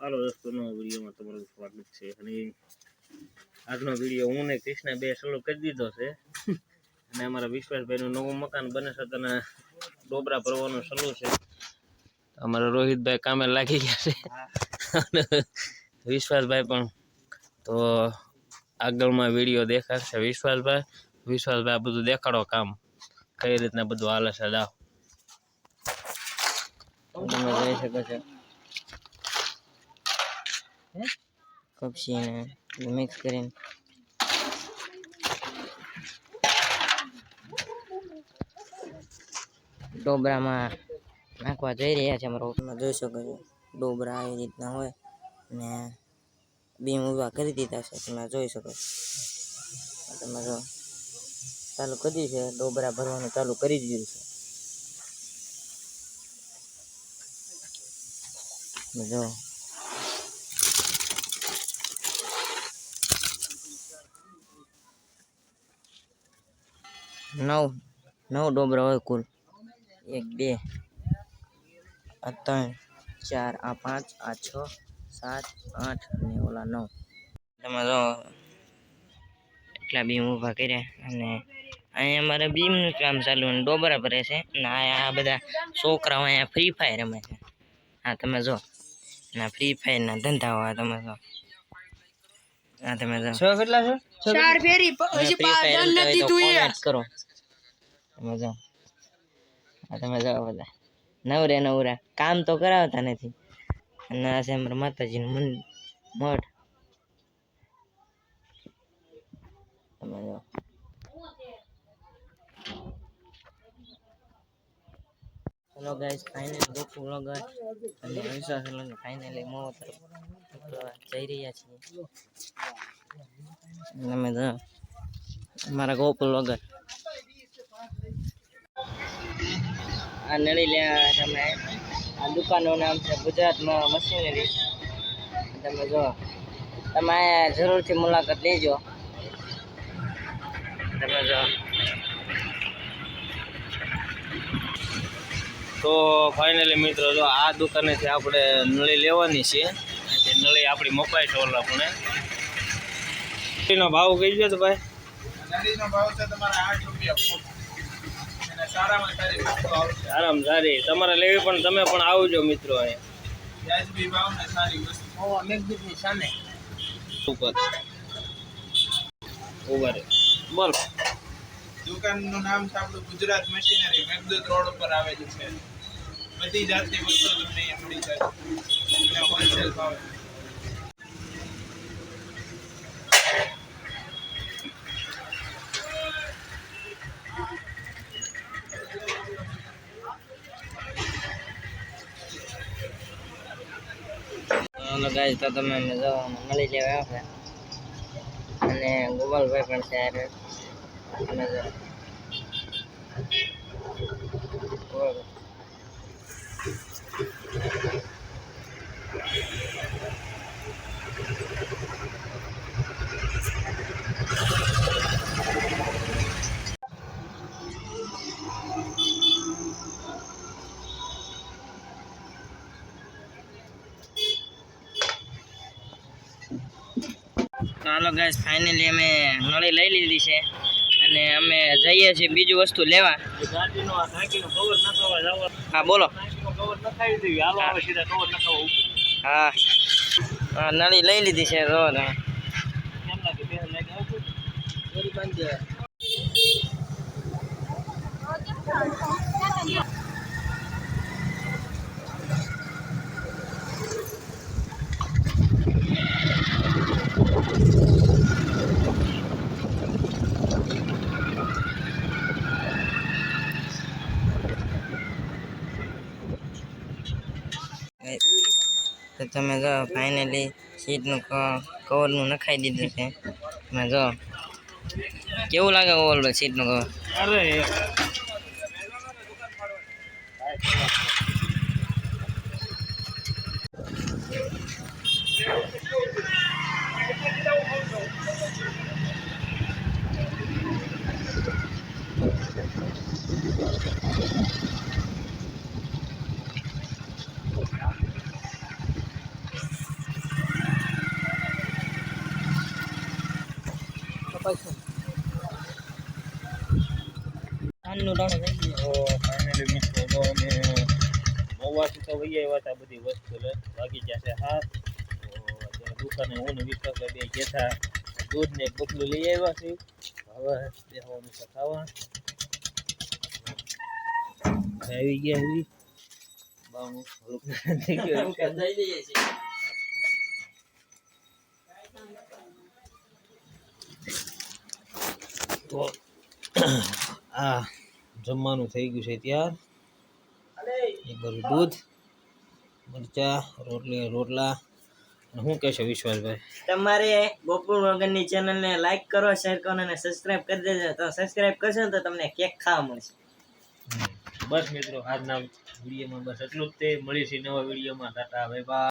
હાલો દોસ્તો, નવા વિડીયોમાં તમારું સ્વાગત છે. અને આજનો વિડીયો હું ને કૃષ્ણ બે શરૂ કરી દીધો છે. અને અમારા વિશ્વાસભાઈનું નવું મકાન બને છે, અને ડોબરા ભરવાનું શરૂ છે. અમારા રોહિતભાઈ કામે લાગી ગયા છે, વિશ્વાસભાઈ પણ. તો આગળમાં વિડીયો દેખાડશે વિશ્વાસભાઈ આ બધું દેખાડો કામ કઈ રીતના બધું હાલે છે. જાઓ તમે જોઈ શકો છો, કપસીને મિક્સ કરીને ડોબરામાં નાખવા જઈ રહ્યા છે. અમારો તમે જોઈ શકો છો, ડોબરા આવી રીતના હોય ને બીમ ઊભા કરી દીધા છે. તમે જોઈ શકો છો, તમે જો ચાલુ કરી છે, ડોબરા ભરવાનું ચાલુ કરી દીધું છે. જો નવ ડોબરા હોય કુલ. 1 2 આ 3 4 આ 5 આ 6 7 8 અને ઓલા 9. તમે જો એટલા બીમ ઊભા કર્યા. અને અહીંયા અમારે બીમનું કામ ચાલુ અને ડોબરા ભરે છે. અને આ બધા છોકરાઓ અહીંયા ફ્રી ફાયર રમે છે. હા તમે જો, ના ફ્રી ફાયર ના ધંધા હોય. તમે જો હા તમે જો કેટલા છે? 4 ફેરી પછી પાડન નથી તું કરો. તમે જો આ તમે જો બધા નવરા કામ તો કરાવતા નથી. અને આ છે અમારા માતાજીનું મઠ. તમે જો હેલો ગાઈસ, ફાઇનલી ગોકુ વ્લોગર અને વિશ્વાસ વ્લોગર ફાઇનલી મોં તરફ જઈ રહ્યા છીએ. તમે જો અમારા ગોકુલ વ્લોગર આ નળી લેવા તમે. આ દુકાનનું નામ છે ગુજરાતમાં મશીનરી. તમે જો તમે અહીંયા જરૂરથી મુલાકાત લેજો. તમે જો તો ફાઇનલી મિત્રો, જો આ દુકાનેથી આપણે નળી લેવાની છે. તે નળી આપણી મપાઈ છે. ઓલા આપણે નળીનો ભાવ કહી દો તો ભાઈ. નળીનો ભાવ છે તમારે 8 રૂપિયા. અને સારામાં સારી વસ્તુ આવશે. સારામાં સારી તમારે લેવી પણ તમે પણ આવજો મિત્રો. અહીંયા વ્યાજબી ભાવ ને સારી વસ્તુ. મેઘદૂતની સામે ઉપર ઉભા બોલ. દુકાનનું નામ છે આપણું ગુજરાત મશીનરી. મેઘદૂત રોડ ઉપર આવેલું છે. બધી જાતની વસ્તુ તમને અહીંયા મળી જાય અને હોલસેલ ભાવે. હાલો ગાઈસ, તો તમે જો મળી લેવા આવે. અને ગોપાલભાઈ પણ છે યાર. અને જો હાલો ગાઈસ, ફાઇનલી અમે નળી લઈ લીધી છે. અને અમે જઈએ છીએ બીજું વસ્તુ લેવા. હા બોલો. હા નળી લઈ લીધી છે. જો તો તમે જો ફાઇનલી સીટનું કવરનું નખાઈ દીધું છે. તમે જો કેવું લાગે ઓવર સીટનું કવર? અરે કાનનું ટાણું થઈ ગયું. તો ફાઇનલી મિત્રો તો અમે 9 વાગે તો વહી આવ્યા હતા બધી વસ્તુ લઈને. વાગી ગયા છે 7. તો અત્યારે દુકાને હું ને વિશ્વાસભાઈ બે ગયા હતા દૂધ ને એક બકલું લઈ આવ્યા છે. હવે બેસવાનું છે ખાવા. આવી ગયા એવી બાનું થઈ ગયું દઈ દઈએ છીએ. તો આ જમવાનું થઈ ગયું છે ત્યાર. એક બાજુ દૂધ, મરચા, રોટલા. અને શું કહેશો વિશ્વાસભાઈ? તમારે ગોકુળ વગરની ચેનલને લાઈક કરો, શેર કરો અને સબસ્ક્રાઇબ કરી દેજો. તો સબસ્ક્રાઇબ કરશો ને તો તમને કેક ખાવા મળશે. બસ મિત્રો આજના વિડીયોમાં બસ એટલું જ તે. મળીશું નવા વિડીયોમાં. Tata bye bye.